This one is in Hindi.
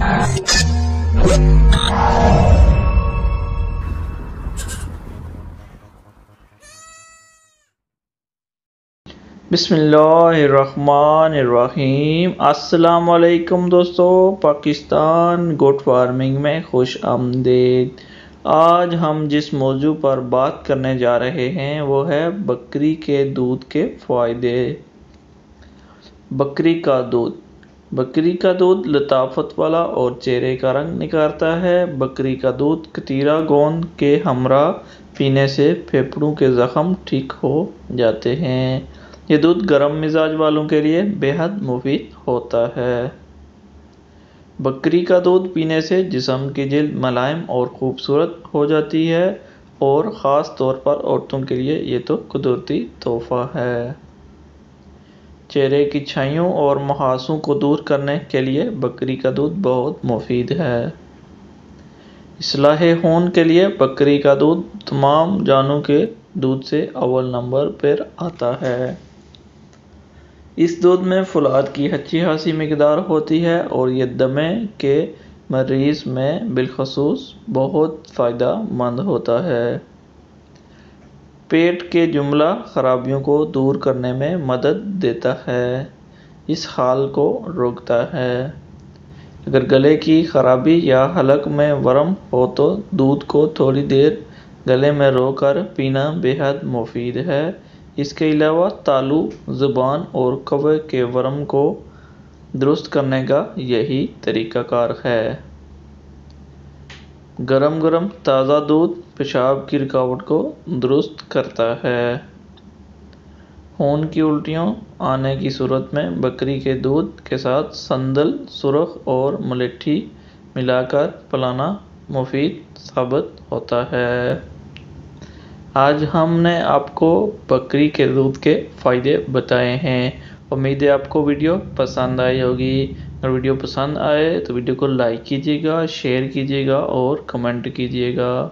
बिस्मिल्लाहिर्रहमानिर्रहीम। अस्सलाम वालेकुम दोस्तों, पाकिस्तान गोट फार्मिंग में खुश आमदीद। आज हम जिस मौजू पर बात करने जा रहे हैं वो है बकरी के दूध के फ़ायदे। बकरी का दूध। बकरी का दूध लताफत वाला और चेहरे का रंग निखारता है। बकरी का दूध कतीरा गोंद के हमरा पीने से फेफड़ों के ज़ख्म ठीक हो जाते हैं। ये दूध गर्म मिजाज वालों के लिए बेहद मुफीद होता है। बकरी का दूध पीने से जिस्म की जिल्द मुलायम और खूबसूरत हो जाती है और ख़ास तौर पर औरतों के लिए ये तो कुदरती तोहफ़ा है। चेहरे की छाइयों और मुहासों को दूर करने के लिए बकरी का दूध बहुत मुफीद है। इस्लाह खून के लिए बकरी का दूध तमाम जानों के दूध से अव्वल नंबर पर आता है। इस दूध में फुलाद की अच्छी खासी मिकदार होती है और ये दमे के मरीज़ में बिलखसूस बहुत फ़ायदा मंद होता है। पेट के जुमला खराबियों को दूर करने में मदद देता है। इस हाल को रोकता है। अगर गले की खराबी या हलक में वरम हो तो दूध को थोड़ी देर गले में रोकर पीना बेहद मुफीद है। इसके अलावा तालू, ज़ुबान और कब्ज़ के वरम को दुरुस्त करने का यही तरीक़ाकार है। गरम गरम ताज़ा दूध पेशाब की रुकावट को दुरुस्त करता है। खून की उल्टियों आने की सूरत में बकरी के दूध के साथ संदल, सुरख और मुलेठी मिलाकर पिलाना मुफीद साबित होता है। आज हमने आपको बकरी के दूध के फ़ायदे बताए हैं। उम्मीद है आपको वीडियो पसंद आई होगी। अगर वीडियो पसंद आए तो वीडियो को लाइक कीजिएगा, शेयर कीजिएगा और कमेंट कीजिएगा।